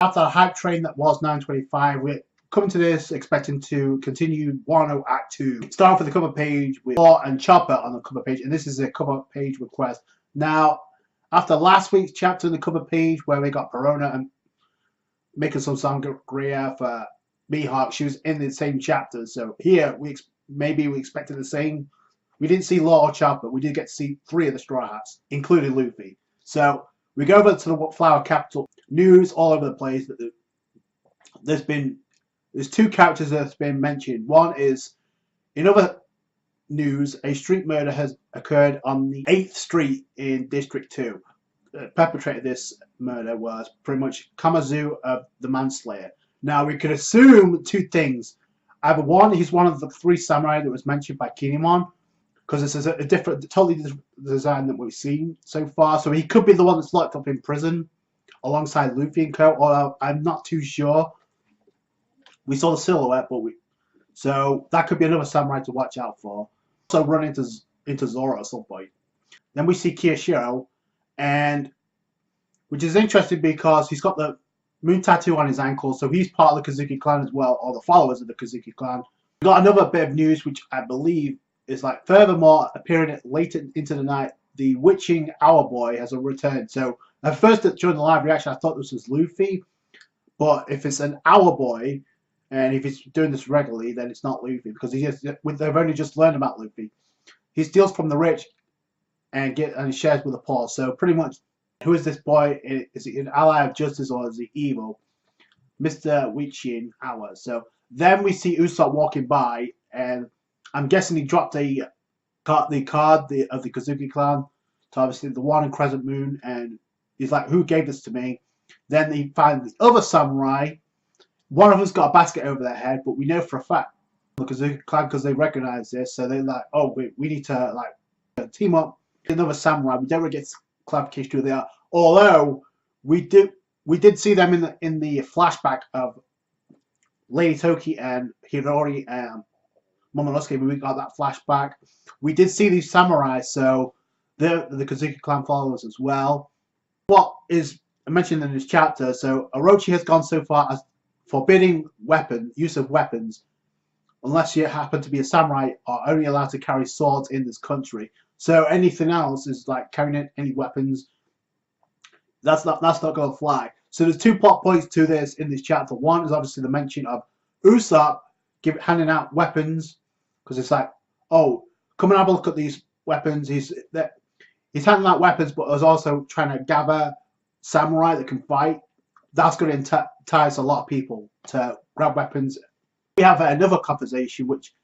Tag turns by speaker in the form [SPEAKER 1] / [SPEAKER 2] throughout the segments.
[SPEAKER 1] After the hype train that was 925, we're coming to this expecting to continue Wano Act 2. Start off with the cover page with Thor and Chopper on the cover page, and this is a cover page request. Now, after last week's chapter on the cover page where we got Perona and making some sangria for Mihawk, she was in the same chapter. So here, maybe we expected the same. We didn't see Law or Chopper. We did get to see 3 of the Straw Hats, including Luffy. So we go over to the Flower Capital. News all over the place. There's 2 characters that's been mentioned. One is, in other news, a street murder has occurred on the 8th Street in District 2. Perpetrated this murder was pretty much Kamazu of the Manslayer. Now we could assume 2 things. Either one, he's one of the 3 samurai that was mentioned by Kinemon, because this is a different, totally different design that we've seen so far. So he could be the one that's locked up in prison alongside Luffy and co. Or I'm not too sure. We saw the silhouette, but so that could be another samurai to watch out for. Also run into Zoro at some point. Then we see Kyoshiro, and which is interesting because he's got the moon tattoo on his ankle, so he's part of the Kazuki clan as well, or the followers of the Kazuki clan. We got another bit of news, which I believe is like, furthermore, appearing later into the night, the Witching Hour Boy has a return. So at first, during the live reaction, I thought this was Luffy, but if it's an Hour Boy, and if he's doing this regularly, then it's not Luffy, because they've only just learned about Luffy. He steals from the rich and he shares with the poor. So pretty much, who is this boy? Is he an ally of justice or is he evil? Mr. Witching Hour. So then we see Usopp walking by, and I'm guessing he dropped the card of the Kazuki clan to obviously the one in Crescent Moon, and he's like, who gave this to me? Then he finds the other samurai. One of them's got a basket over their head, but we know for a fact the Kazuki clan, because they recognize this, so they're like, oh wait, we need to like team up. Another samurai. We don't really get clarification who they are, although we did see them in the flashback of Lady Toki and Hirori and Momonosuke. We got that flashback. We did see these samurai, so they're the Kazuki clan followers as well. What is mentioned in this chapter, so Orochi has gone so far as forbidding use of weapons unless you happen to be a samurai, are only allowed to carry swords in this country. So anything else is like carrying any weapons. That's not going to fly. So there's 2 plot points to this in this chapter. One is obviously the mention of Usopp handing out weapons, because it's like, oh, come and have a look at these weapons. He's handing out weapons, but is also trying to gather samurai that can fight. That's going to entice a lot of people to grab weapons. We have another conversation, which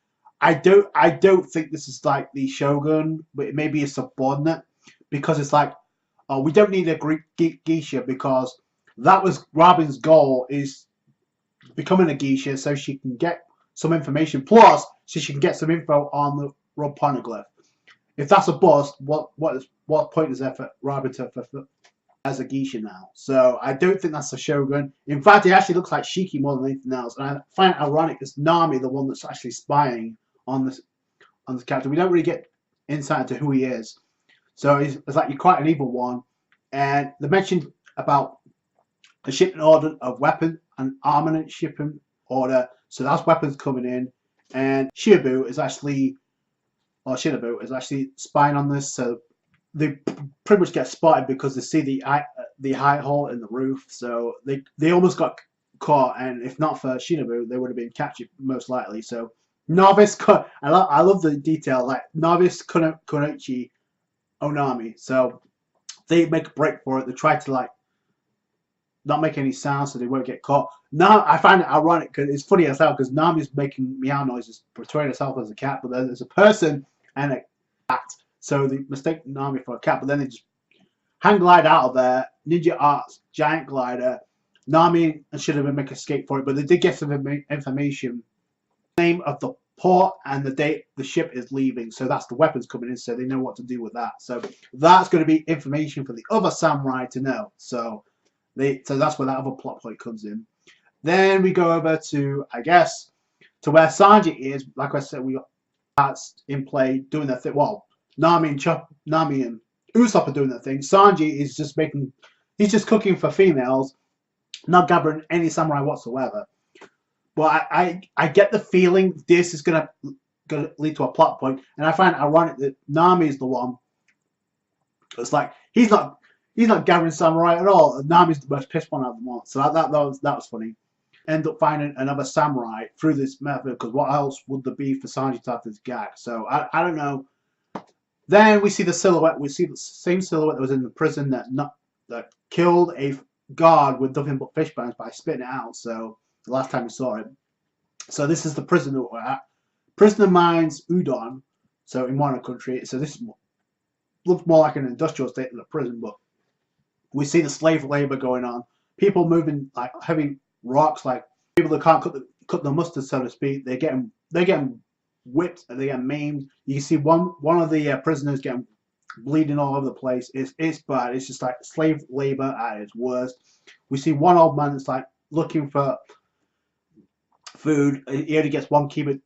[SPEAKER 1] I don't think this is like the Shogun, but it may be a subordinate, because it's like, oh, we don't need a Greek geisha, because that was Robin's goal, is becoming a geisha so she can get some information, plus so she can get some info on the Rob Poneglyph. If that's a bust, what point is there for Robin to as a geisha now? So I don't think that's a Shogun. In fact, it actually looks like Shiki more than anything else, and I find it ironic it's Nami the one that's actually spying on this character. We don't really get insight into who he is, so it's like you're quite an evil one. And they mentioned about the shipping order of weapon and armament shipping order, so that's weapons coming in, and Shinobu is actually spying on this. So they pretty much get spotted because they see the eye hole in the roof, so they almost got caught, and if not for Shinobu, they would have been captured most likely. So novice, I love the detail, like novice Kunoichi Onami. So they make a break for it. They try to like not make any sound so they won't get caught. Now I find it ironic because it's funny as hell, because Nami's making meow noises, portraying herself as a cat, but then there's a person and a cat. So they mistake Nami for a cat, but then they just hang glide out of there. Ninja Arts giant glider. Nami should have make escape for it, but they did get some information. Name of the port and the date the ship is leaving. So that's the weapons coming in, so they know what to do with that. So that's going to be information for the other samurai to know. So that's where that other plot point comes in. Then we go over to, I guess, to where Sanji is. Like I said, we got parts in play doing their thing. Well, Nami and Usopp are doing their thing. Sanji is just he's just cooking for females. not gathering any samurai whatsoever. But I get the feeling this is gonna lead to a plot point, and I find it ironic that Nami is the one. It's like he's not gathering samurai at all. And Nami's the most pissed one out of them all. So that was funny. End up finding another samurai through this method, because what else would there be for Sanji to have this gag? So I don't know. Then we see the silhouette. We see the same silhouette that was in the prison that killed a guard with nothing but fish bones by spitting it out. So the last time we saw it. So this is the prison that we're at. Prisoner mines Udon. So in Wano country. So this looks more like an industrial state than a prison, but we see the slave labor going on. People moving like heavy rocks, like people that can't cut the mustard, so to speak. They're getting whipped and they get maimed. You can see one of the prisoners getting bleeding all over the place. It's bad. It's just like slave labor at its worst. We see one old man that's like looking for food. He only gets one kibi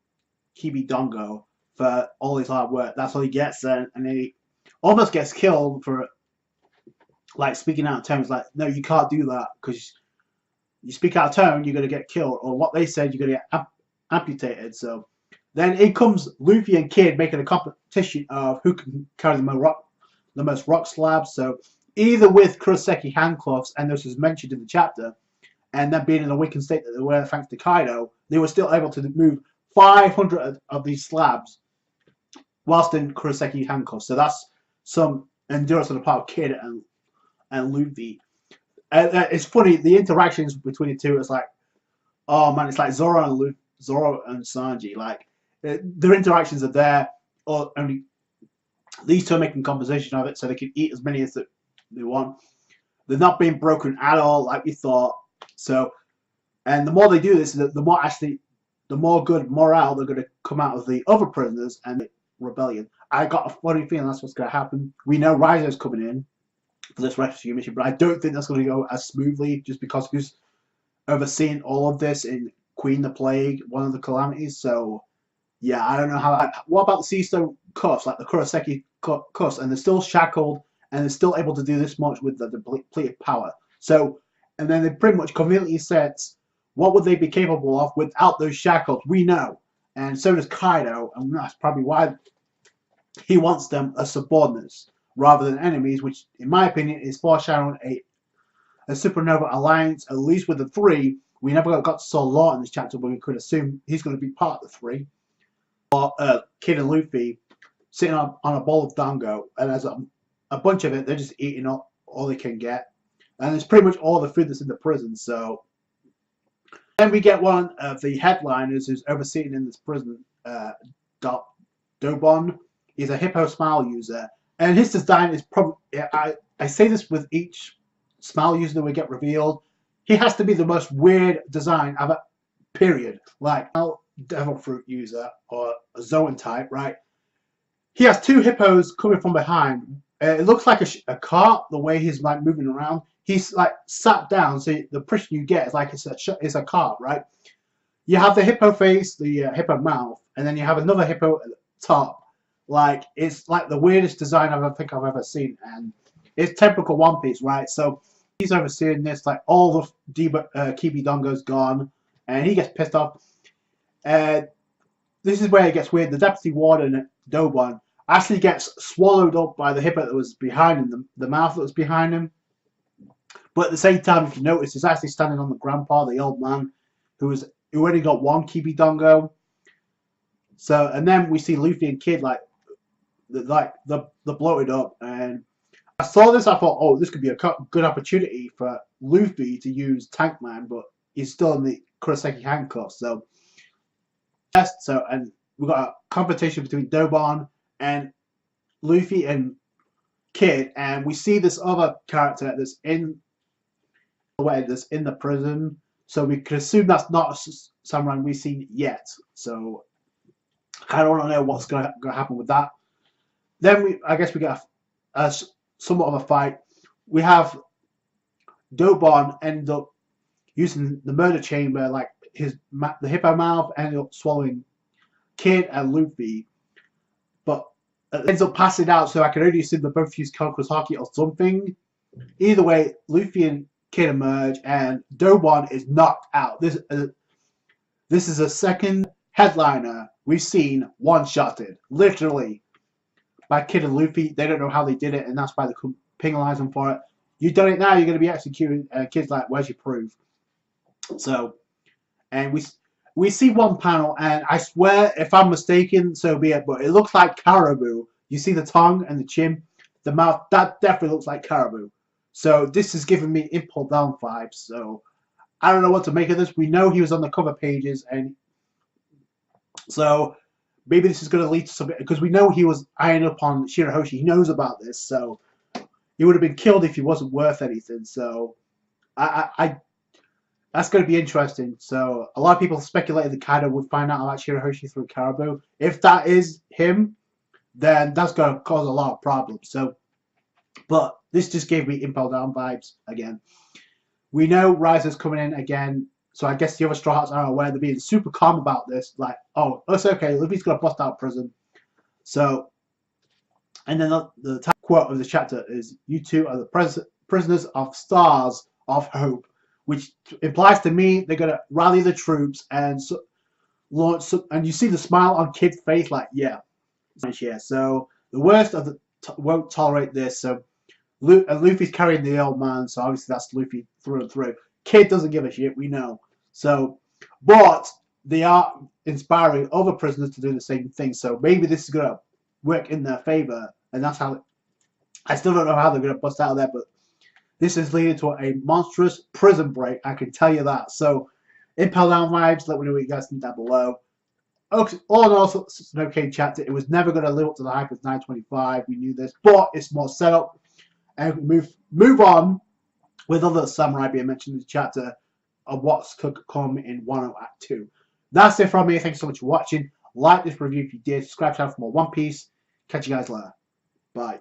[SPEAKER 1] dongo for all his hard work. That's all he gets, and then he almost gets killed for like speaking out of turn. It's like, no, you can't do that, because you speak out of turn, you're going to get killed, or what they said, you're going to get amputated. So then in comes Luffy and Kid making a competition of who can carry the most rock slabs. So either with Kuroseki handcuffs, and this was mentioned in the chapter, and then being in the weakened state that they were thanks to Kaido, they were still able to move 500 of these slabs whilst in Kuroseki handcuffs. So that's some endurance on the part of Kid and Luffy. It's funny, the interactions between the two is like, oh man, it's like Zoro and Sanji. Like their interactions are there, or only these two are making composition of it, so they can eat as many as they want. They're not being broken at all, like we thought. So, and the more they do this, the more good morale they're going to come out of the other prisoners and the rebellion. I got a funny feeling that's what's going to happen. We know Rizo's coming in for this rescue mission, but I don't think that's going to go as smoothly, just because who's overseeing all of this in Queen the Plague, one of the calamities. So yeah, I don't know how. What about the Seastone cuffs, like the Kuroseki cuffs, and they're still shackled and they're still able to do this much with the depleted power. So, and then they pretty much conveniently said, what would they be capable of without those shackles? We know, and so does Kaido, and that's probably why he wants them as subordinates rather than enemies, which, in my opinion, is foreshadowing a supernova alliance. At least with the three, we never got to saw Law in this chapter, but we could assume he's going to be part of the three. Or Kid and Luffy sitting on a bowl of dango, and there's a bunch of it. They're just eating up all they can get, and it's pretty much all the food that's in the prison. So then we get one of the headliners who's overseeing in this prison, Dobon. He's a Hippo Smile user, and his design is probably, I say this with each Smile user that we get revealed, he has to be the most weird design ever, period. Like Devil Fruit user or a Zoan type, right? He has two hippos coming from behind. It looks like a cart, the way he's like moving around. He's like sat down, so the impression you get is like it's a cart, right? You have the hippo face, the hippo mouth, and then you have another hippo at the top. Like, it's like the weirdest design I think I've ever seen, and it's typical One Piece, right? So he's overseeing this, like all the Kibi Dongo's gone, and he gets pissed off. This is where it gets weird. The deputy warden, Dobon, actually gets swallowed up by the hippo that was behind him, the mouth that was behind him. But at the same time, if you notice, he's actually standing on the grandpa, the old man, who only got one Kibi Dongo. So, and then we see Luffy and Kid the bloated up, and I saw this. I thought, oh, this could be a good opportunity for Luffy to use Tank Man, but he's still in the Kuroseki handcuffs. So, yes. So, and we got a competition between Dobon and Luffy and Kid, and we see this other character that's in the prison. So we can assume that's not a samurai we've seen yet. So I don't want to know what's going to happen with that. Then I guess we get a somewhat of a fight. We have Dobon end up using the murder chamber, like the hippo mouth, ended up swallowing Kid and Luffy, but it ends up passing out. So I can only assume they both use Kaku's Haki or something. Either way, Luffy and Kid emerge, and Dobon is knocked out. This is a second headliner we've seen one-shotted, literally, by Kid and Luffy. They don't know how they did it, and that's why they couldn't penalize them for it. You've done it now, you're going to be executing. Kid's like, where's your proof? So, and we see one panel, and I swear, if I'm mistaken, so be it, but it looks like Caribou. You see the tongue and the chin, the mouth, that definitely looks like Caribou. So this is giving me Impel Down vibes. So I don't know what to make of this. We know he was on the cover pages, and so maybe this is going to lead to something, because we know he was eyeing up on Shirahoshi. He knows about this, so he would have been killed if he wasn't worth anything. So I that's going to be interesting. So a lot of people speculated that Kaido would find out about Shirahoshi through Caribou. If that is him, then that's going to cause a lot of problems. So, but this just gave me Impel Down vibes again. We know Riser's coming in again, so I guess the other Straw Hats are aware. They're being super calm about this. Like, oh, it's okay. Luffy's going to bust out prison. So, and then the top quote of the chapter is, "You two are the prisoners of Stars of Hope," which implies to me they're going to rally the troops and launch. And you see the smile on Kid's face, like, yeah. So the worst of the won't tolerate this. So Luffy's carrying the old man, so obviously that's Luffy through and through. Kid doesn't give a shit, we know. So, but they are inspiring other prisoners to do the same thing. So maybe this is going to work in their favor, and that's how. I still don't know how they're going to bust out of there, but this is leading to a monstrous prison break. I can tell you that. So, Impel Down vibes. Let me know what you guys think down below. Okay, all in all, it's an okay chapter. It was never going to live up to the hype of 925. We knew this, but it's more setup. And we move on with other samurai being mentioned in the chapter of what's could come in Wano Act 2. That's it from me. Thanks so much for watching. Like this review if you did. Subscribe to the channel for more One Piece. Catch you guys later. Bye.